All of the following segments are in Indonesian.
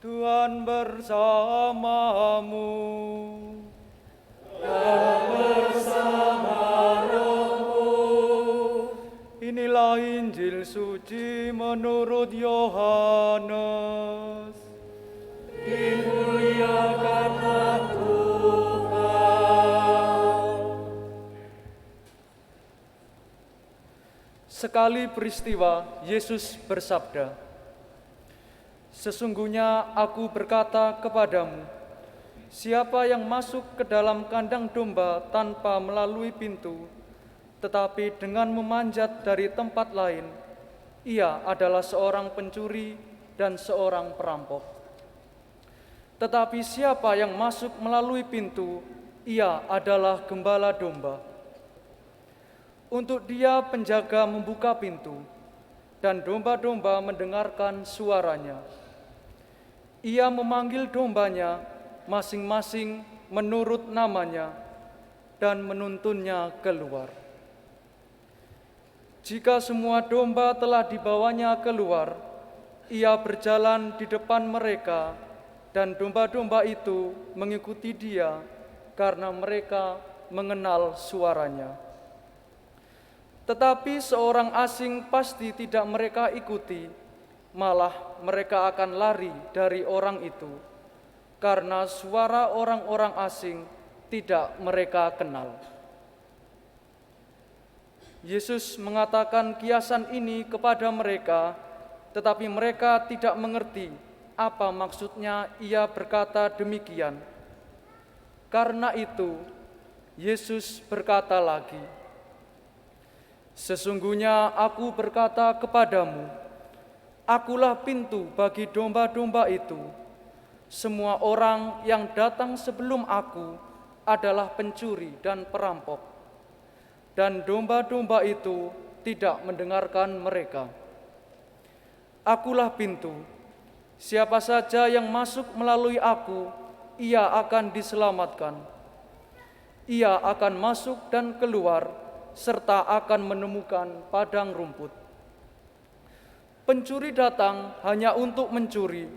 Tuhan bersamamu. Dan bersama rohmu. Inilah Injil suci menurut Yohanes. Dimuliakanlah Tuhan. Sekali peristiwa, Yesus bersabda, "Sesungguhnya aku berkata kepadamu, siapa yang masuk ke dalam kandang domba tanpa melalui pintu, tetapi dengan memanjat dari tempat lain, ia adalah seorang pencuri dan seorang perampok. Tetapi siapa yang masuk melalui pintu, ia adalah gembala domba. Untuk dia penjaga membuka pintu, dan domba-domba mendengarkan suaranya. Ia memanggil dombanya masing-masing menurut namanya dan menuntunnya keluar. Jika semua domba telah dibawanya keluar, ia berjalan di depan mereka, dan domba-domba itu mengikuti dia karena mereka mengenal suaranya. Tetapi seorang asing pasti tidak mereka ikuti, malah mereka akan lari dari orang itu, karena suara orang-orang asing tidak mereka kenal." Yesus mengatakan kiasan ini kepada mereka, tetapi mereka tidak mengerti apa maksudnya ia berkata demikian. Karena itu, Yesus berkata lagi, "Sesungguhnya aku berkata kepadamu, akulah pintu bagi domba-domba itu. Semua orang yang datang sebelum aku adalah pencuri dan perampok, dan domba-domba itu tidak mendengarkan mereka. Akulah pintu. Siapa saja yang masuk melalui aku, ia akan diselamatkan. Ia akan masuk dan keluar, serta akan menemukan padang rumput. Pencuri datang hanya untuk mencuri,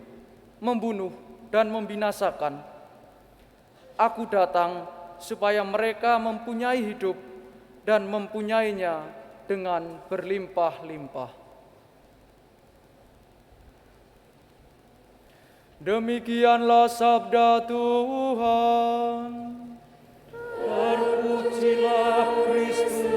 membunuh, dan membinasakan. Aku datang supaya mereka mempunyai hidup dan mempunyainya dengan berlimpah-limpah." Demikianlah sabda Tuhan. Terpujilah Kristus.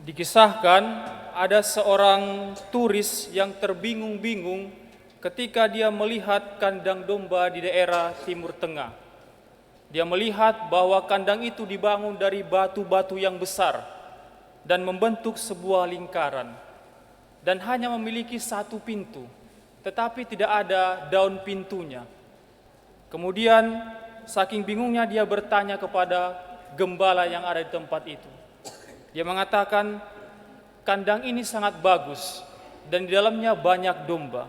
Dikisahkan ada seorang turis yang terbingung-bingung ketika dia melihat kandang domba di daerah Timur Tengah. Dia melihat bahwa kandang itu dibangun dari batu-batu yang besar dan membentuk sebuah lingkaran, dan hanya memiliki satu pintu, tetapi tidak ada daun pintunya. Kemudian saking bingungnya dia bertanya kepada gembala yang ada di tempat itu. Dia mengatakan, "Kandang ini sangat bagus dan di dalamnya banyak domba.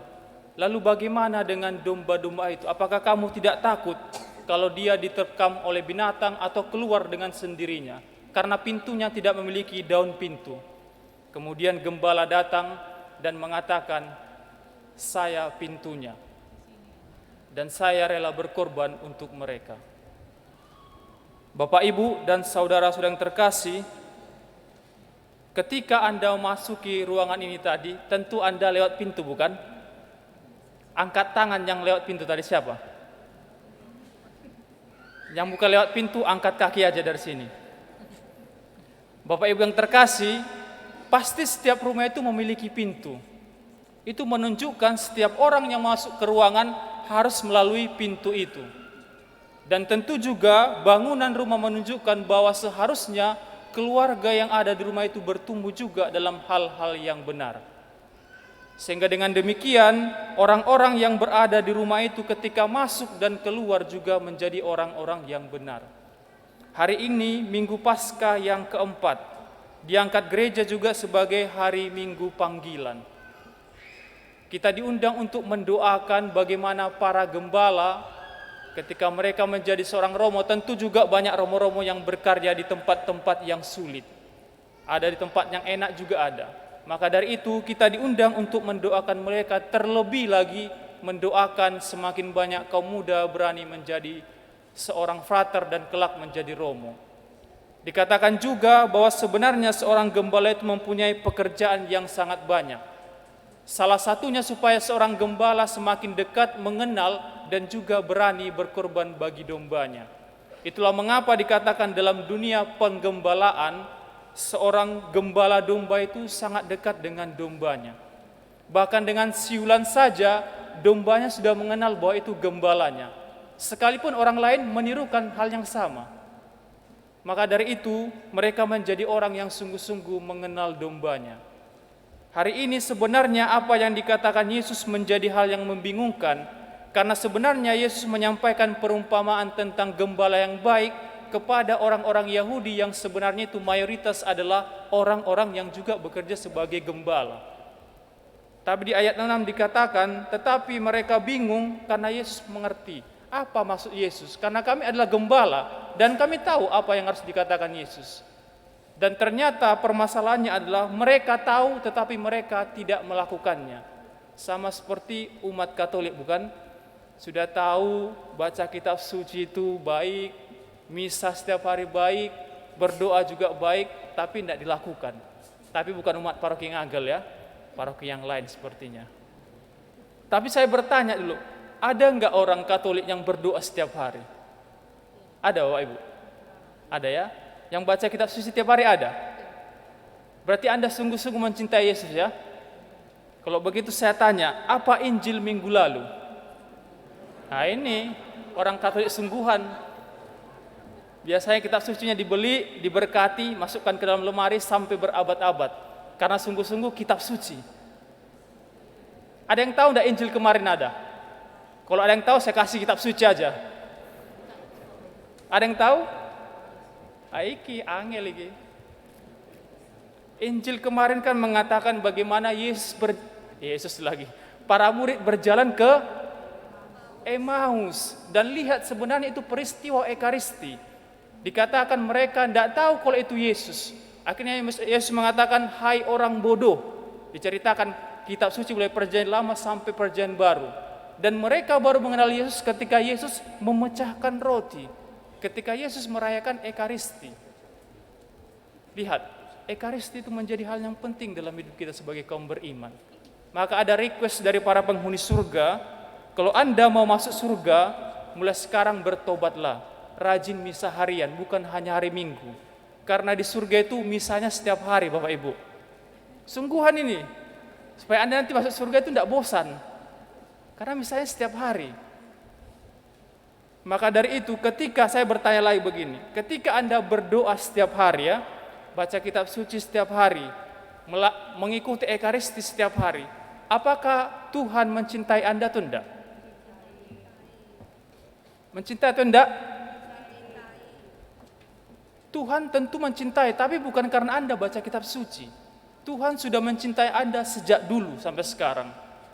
Lalu bagaimana dengan domba-domba itu? Apakah kamu tidak takut kalau dia diterkam oleh binatang atau keluar dengan sendirinya? Karena pintunya tidak memiliki daun pintu." Kemudian gembala datang dan mengatakan, "Saya pintunya, dan saya rela berkorban untuk mereka." Bapak, Ibu, dan saudara-saudara yang terkasih, ketika Anda memasuki ruangan ini tadi, tentu Anda lewat pintu, bukan? Angkat tangan yang lewat pintu tadi siapa? Yang bukan lewat pintu, angkat kaki aja dari sini. Bapak Ibu yang terkasih, pasti setiap rumah itu memiliki pintu. Itu menunjukkan setiap orang yang masuk ke ruangan harus melalui pintu itu. Dan tentu juga bangunan rumah menunjukkan bahwa seharusnya keluarga yang ada di rumah itu bertumbuh juga dalam hal-hal yang benar. Sehingga dengan demikian, orang-orang yang berada di rumah itu ketika masuk dan keluar juga menjadi orang-orang yang benar. Hari ini Minggu Paskah yang keempat, diangkat gereja juga sebagai hari Minggu Panggilan. Kita diundang untuk mendoakan bagaimana para gembala Ketika mereka menjadi seorang romo, tentu juga banyak romo-romo yang berkarya di tempat-tempat yang sulit. Ada di tempat yang enak juga ada. Maka dari itu kita diundang untuk mendoakan mereka, terlebih lagi mendoakan semakin banyak kaum muda berani menjadi seorang frater dan kelak menjadi romo. Dikatakan juga bahwa sebenarnya seorang gembala itu mempunyai pekerjaan yang sangat banyak. Salah satunya supaya seorang gembala semakin dekat mengenal dan juga berani berkorban bagi dombanya. Itulah mengapa dikatakan dalam dunia penggembalaan, seorang gembala domba itu sangat dekat dengan dombanya. Bahkan dengan siulan saja, dombanya sudah mengenal bahwa itu gembalanya. Sekalipun orang lain menirukan hal yang sama. Maka dari itu, mereka menjadi orang yang sungguh-sungguh mengenal dombanya. Hari ini sebenarnya apa yang dikatakan Yesus menjadi hal yang membingungkan, karena sebenarnya Yesus menyampaikan perumpamaan tentang gembala yang baik kepada orang-orang Yahudi yang sebenarnya itu mayoritas adalah orang-orang yang juga bekerja sebagai gembala. Tapi di ayat 6 dikatakan, tetapi mereka bingung karena Yesus mengerti. Apa maksud Yesus? Karena kami adalah gembala dan kami tahu apa yang harus dikatakan Yesus. Dan ternyata permasalahannya adalah mereka tahu tetapi mereka tidak melakukannya. Sama seperti umat Katolik, bukan? Sudah tahu baca kitab suci itu baik, misa setiap hari baik, berdoa juga baik, tapi tidak dilakukan. Tapi bukan umat paroki Ngagel ya, paroki yang lain sepertinya. Tapi saya bertanya dulu, ada enggak orang Katolik yang berdoa setiap hari? Ada Bapak Ibu? Ada ya? Yang baca kitab suci setiap hari ada? Berarti Anda sungguh-sungguh mencintai Yesus ya? Kalau begitu saya tanya, apa Injil minggu lalu? Nah ini, orang Katolik sungguhan. Biasanya kitab sucinya dibeli, diberkati, masukkan ke dalam lemari sampai berabad-abad. Karena sungguh-sungguh kitab suci. Ada yang tahu enggak Injil kemarin ada? Kalau ada yang tahu saya kasih kitab suci aja. Ada yang tahu? Aiki, angel iki. Injil kemarin kan mengatakan bagaimana Yesus lagi. Para murid berjalan ke Emmaus dan lihat sebenarnya itu peristiwa Ekaristi. Dikatakan mereka tidak tahu kalau itu Yesus. Akhirnya Yesus mengatakan, hai orang bodoh. Diceritakan kitab suci mulai perjanjian lama sampai perjanjian baru. Dan mereka baru mengenal Yesus ketika Yesus memecahkan roti. Ketika Yesus merayakan Ekaristi. Lihat, Ekaristi itu menjadi hal yang penting dalam hidup kita sebagai kaum beriman. Maka ada request dari para penghuni surga, kalau Anda mau masuk surga, mulai sekarang bertobatlah. Rajin misa harian, bukan hanya hari Minggu. Karena di surga itu misanya setiap hari Bapak Ibu. Sungguhan ini, supaya Anda nanti masuk surga itu tidak bosan. Karena misalnya setiap hari. Maka dari itu ketika saya bertanya lagi begini, ketika Anda berdoa setiap hari ya, baca kitab suci setiap hari, mengikuti Ekaristi setiap hari, apakah Tuhan mencintai Anda atau tidak? Mencintai atau tidak? Tuhan tentu mencintai, tapi bukan karena Anda baca kitab suci. Tuhan sudah mencintai Anda sejak dulu sampai sekarang.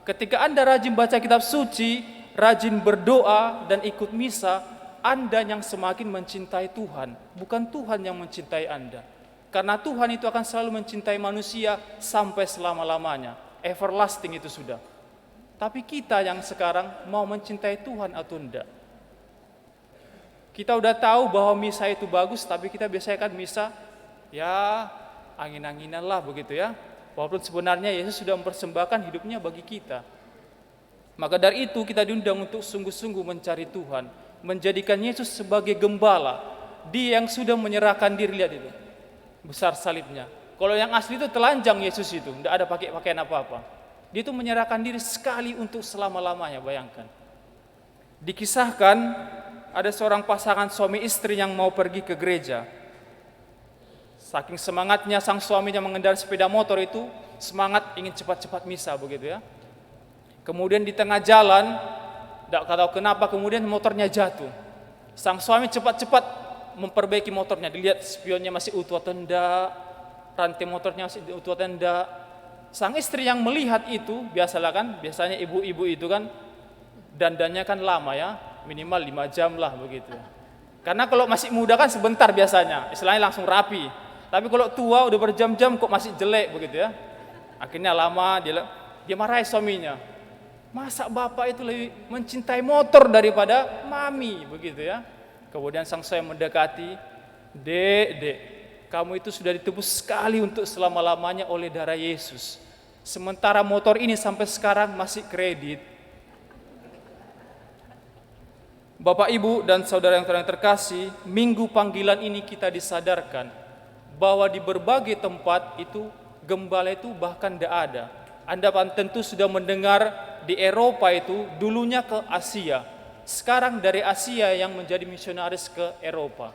Ketika Anda rajin baca kitab suci, rajin berdoa dan ikut misa, Anda yang semakin mencintai Tuhan, bukan Tuhan yang mencintai Anda. Karena Tuhan itu akan selalu mencintai manusia sampai selama-lamanya. Everlasting itu sudah. Tapi kita yang sekarang mau mencintai Tuhan atau tidak? Kita udah tahu bahwa misa itu bagus, tapi kita biasanya kan misa, ya angin-anginan lah begitu ya. Walaupun sebenarnya Yesus sudah mempersembahkan hidupnya bagi kita. Maka dari itu kita diundang untuk sungguh-sungguh mencari Tuhan, menjadikan Yesus sebagai gembala. Dia yang sudah menyerahkan diri, lihat itu, besar salibnya. Kalau yang asli itu telanjang Yesus itu, tidak ada pakai pakaian apa-apa. Dia itu menyerahkan diri sekali untuk selama-lamanya, bayangkan. Dikisahkan ada seorang pasangan suami istri yang mau pergi ke gereja. Saking semangatnya sang suaminya mengendarai sepeda motor itu, semangat ingin cepat-cepat misa begitu ya. Kemudian di tengah jalan, tidak tahu kenapa kemudian motornya jatuh. Sang suami cepat-cepat memperbaiki motornya, dilihat spionnya masih utuh atau tidak, rantai motornya masih utuh atau tidak. Sang istri yang melihat itu, biasanya ibu-ibu itu kan dandannya kan lama ya, minimal 5 jam lah begitu. Karena kalau masih muda kan sebentar biasanya, istilahnya langsung rapi. Tapi kalau tua udah berjam-jam kok masih jelek begitu ya. Akhirnya lama dia marahi suaminya. Masa bapak itu lebih mencintai motor daripada mami begitu ya. Kemudian sang suami mendekati, dek, kamu itu sudah ditebus sekali untuk selama-lamanya oleh darah Yesus. Sementara motor ini sampai sekarang masih kredit. Bapak, Ibu, dan saudara yang terkasih, minggu panggilan ini kita disadarkan bahwa di berbagai tempat itu gembala itu bahkan tidak ada. Anda tentu sudah mendengar di Eropa itu dulunya ke Asia. Sekarang dari Asia yang menjadi misionaris ke Eropa.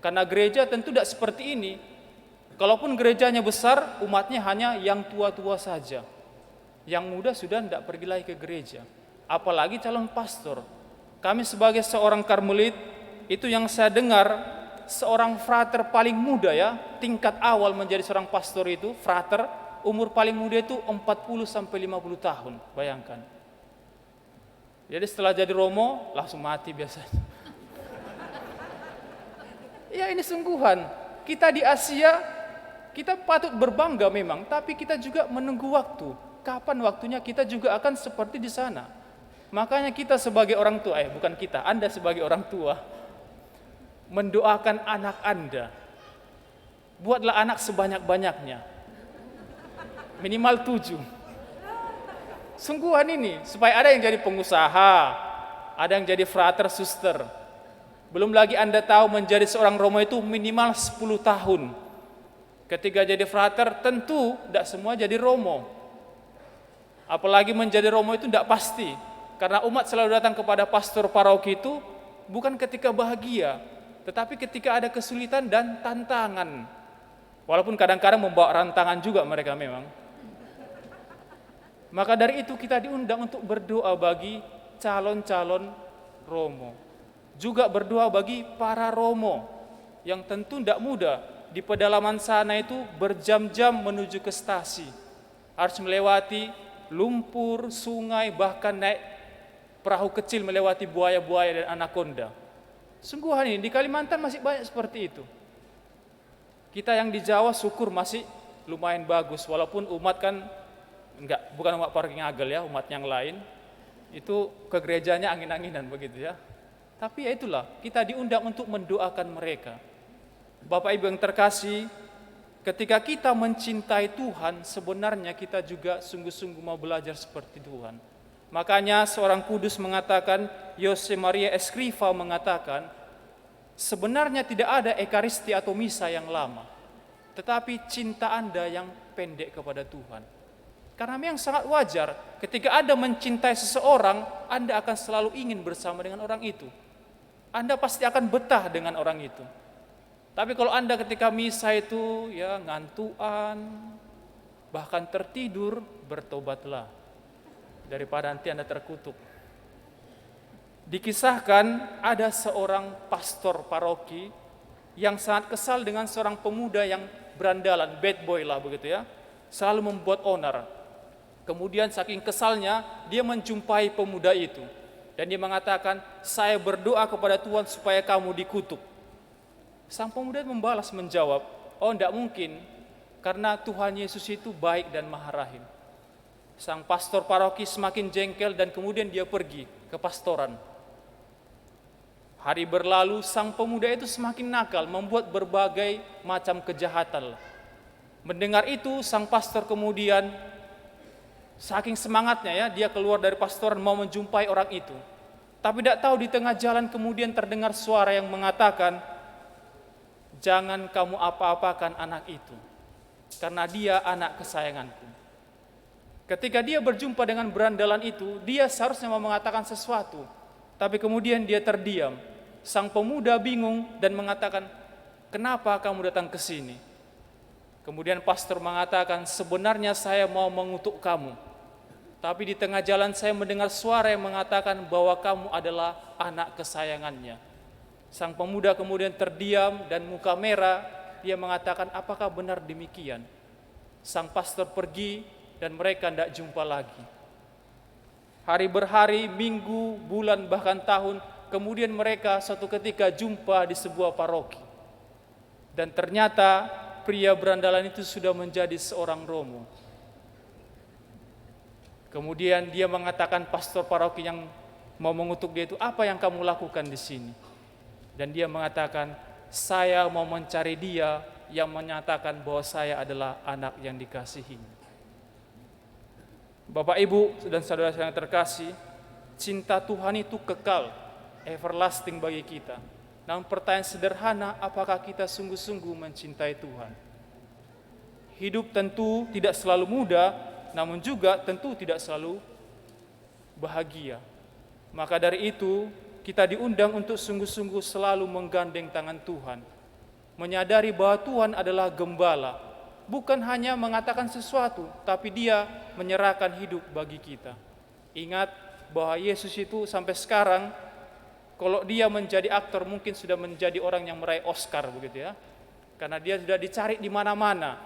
Karena gereja tentu tidak seperti ini. Kalaupun gerejanya besar, umatnya hanya yang tua-tua saja. Yang muda sudah tidak pergi lagi ke gereja. Apalagi calon pastor. Kami sebagai seorang Karmelit, itu yang saya dengar, seorang frater paling muda ya, tingkat awal menjadi seorang pastor itu, frater, umur paling muda itu 40 sampai 50 tahun, bayangkan. Jadi setelah jadi romo, langsung mati biasanya. Ya ini sungguhan, kita di Asia, kita patut berbangga memang, tapi kita juga menunggu waktu. Kapan waktunya kita juga akan seperti di sana. Makanya kita sebagai orang tua, bukan kita, Anda sebagai orang tua, mendoakan anak Anda. Buatlah anak sebanyak-banyaknya. Minimal 7. Sungguhan ini, supaya ada yang jadi pengusaha, ada yang jadi frater, suster. Belum lagi Anda tahu menjadi seorang romo itu minimal 10 tahun. Ketika jadi frater, tentu tidak semua jadi romo. Apalagi menjadi romo itu tidak pasti. Karena umat selalu datang kepada pastor paroki itu bukan ketika bahagia, tetapi ketika ada kesulitan dan tantangan. Walaupun kadang-kadang membawa rantangan juga mereka memang. Maka dari itu kita diundang untuk berdoa bagi calon-calon romo. Juga berdoa bagi para romo yang tentu tidak mudah. Di pedalaman sana itu berjam-jam menuju ke stasi. Harus melewati lumpur, sungai, bahkan naik perahu kecil melewati buaya-buaya dan anakonda. Sungguhan ini di Kalimantan masih banyak seperti itu. Kita yang di Jawa syukur masih lumayan bagus, walaupun umat kan bukan umat paroki Ngagel ya, umat yang lain itu ke gerejanya angin-anginan begitu ya. Tapi ya itulah, kita diundang untuk mendoakan mereka. Bapak Ibu yang terkasih, ketika kita mencintai Tuhan, sebenarnya kita juga sungguh-sungguh mau belajar seperti Tuhan. Makanya seorang kudus mengatakan, Jose Maria Escriva mengatakan, sebenarnya tidak ada ekaristi atau misa yang lama, tetapi cinta Anda yang pendek kepada Tuhan. Karena memang sangat wajar, ketika Anda mencintai seseorang, Anda akan selalu ingin bersama dengan orang itu. Anda pasti akan betah dengan orang itu. Tapi kalau Anda ketika misa itu ya ngantuan, bahkan tertidur, bertobatlah. Daripada nanti Anda terkutuk. Dikisahkan ada seorang pastor paroki yang sangat kesal dengan seorang pemuda yang berandalan, bad boy lah begitu ya, selalu membuat onar. Kemudian saking kesalnya dia menjumpai pemuda itu dan dia mengatakan, saya berdoa kepada Tuhan supaya kamu dikutuk. Sang pemuda membalas menjawab, oh tidak mungkin, karena Tuhan Yesus itu baik dan maha rahim. Sang pastor paroki semakin jengkel dan kemudian dia pergi ke pastoran. Hari berlalu, sang pemuda itu semakin nakal, membuat berbagai macam kejahatan. Mendengar itu, sang pastor kemudian saking semangatnya ya, dia keluar dari pastoran mau menjumpai orang itu. Tapi tidak tahu di tengah jalan kemudian terdengar suara yang mengatakan, jangan kamu apa-apakan anak itu, karena dia anak kesayanganku. Ketika dia berjumpa dengan berandalan itu, dia seharusnya mau mengatakan sesuatu, tapi kemudian dia terdiam. Sang pemuda bingung dan mengatakan, kenapa kamu datang ke sini? Kemudian pastor mengatakan, sebenarnya saya mau mengutuk kamu, tapi di tengah jalan saya mendengar suara yang mengatakan bahwa kamu adalah anak kesayangannya. Sang pemuda kemudian terdiam dan muka merah, dia mengatakan, apakah benar demikian? Sang pastor pergi dan mereka tidak jumpa lagi. Hari berhari, minggu, bulan, bahkan tahun kemudian mereka suatu ketika jumpa di sebuah paroki. Dan ternyata pria berandalan itu sudah menjadi seorang romo. Kemudian dia mengatakan pastor paroki yang mau mengutuk dia itu, "Apa yang kamu lakukan di sini?" Dan dia mengatakan, "Saya mau mencari dia yang menyatakan bahwa saya adalah anak yang dikasihinya." Bapak, Ibu, dan saudara yang terkasih, cinta Tuhan itu kekal, everlasting bagi kita. Namun pertanyaan sederhana, apakah kita sungguh-sungguh mencintai Tuhan? Hidup tentu tidak selalu mudah, namun juga tentu tidak selalu bahagia. Maka dari itu, kita diundang untuk sungguh-sungguh selalu menggandeng tangan Tuhan, menyadari bahwa Tuhan adalah gembala, bukan hanya mengatakan sesuatu, tapi Dia menyerahkan hidup bagi kita. Ingat bahwa Yesus itu sampai sekarang, kalau Dia menjadi aktor mungkin sudah menjadi orang yang meraih Oscar begitu ya, karena Dia sudah dicari di mana-mana.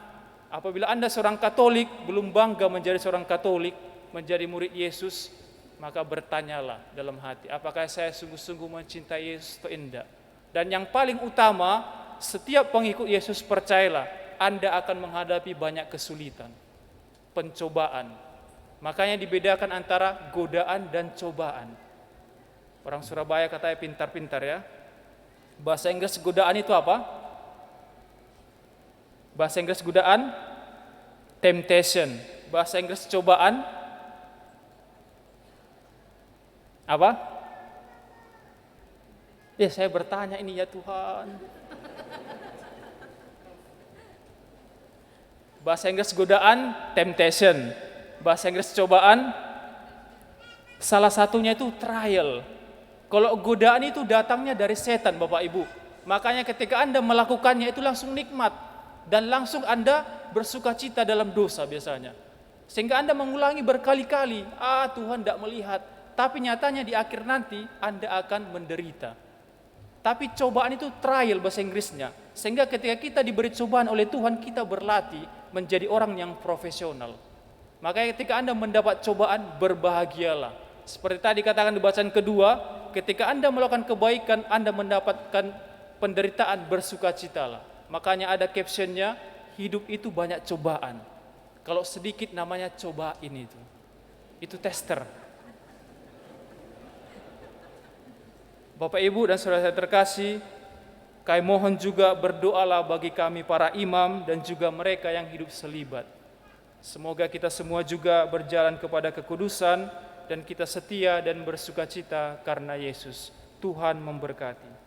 Apabila Anda seorang Katolik belum bangga menjadi seorang Katolik, menjadi murid Yesus, maka bertanyalah dalam hati, apakah saya sungguh-sungguh mencintai Yesus atau tidak? Dan yang paling utama, setiap pengikut Yesus percayalah, Anda akan menghadapi banyak kesulitan, pencobaan. Makanya dibedakan antara godaan dan cobaan. Orang Surabaya katanya pintar-pintar ya. Bahasa Inggris godaan itu apa? Bahasa Inggris godaan, temptation. Bahasa Inggris cobaan, apa? Saya bertanya ini ya Tuhan. Bahasa Inggris godaan, temptation. Bahasa Inggris cobaan, salah satunya itu trial. Kalau godaan itu datangnya dari setan, Bapak Ibu. Makanya ketika Anda melakukannya itu langsung nikmat. Dan langsung Anda bersukacita dalam dosa biasanya. Sehingga Anda mengulangi berkali-kali. Tuhan tidak melihat. Tapi nyatanya di akhir nanti Anda akan menderita. Tapi cobaan itu trial bahasa Inggrisnya. Sehingga ketika kita diberi cobaan oleh Tuhan, kita berlatih menjadi orang yang profesional. Makanya ketika Anda mendapat cobaan, berbahagialah. Seperti tadi katakan di bacaan kedua, ketika Anda melakukan kebaikan, Anda mendapatkan penderitaan, bersukacitalah. Makanya ada captionnya, hidup itu banyak cobaan. Kalau sedikit namanya cobain itu. Itu tester. Bapak, Ibu, dan saudara saya terkasih, kami mohon juga berdoalah bagi kami para imam dan juga mereka yang hidup selibat. Semoga kita semua juga berjalan kepada kekudusan dan kita setia dan bersukacita karena Yesus. Tuhan memberkati.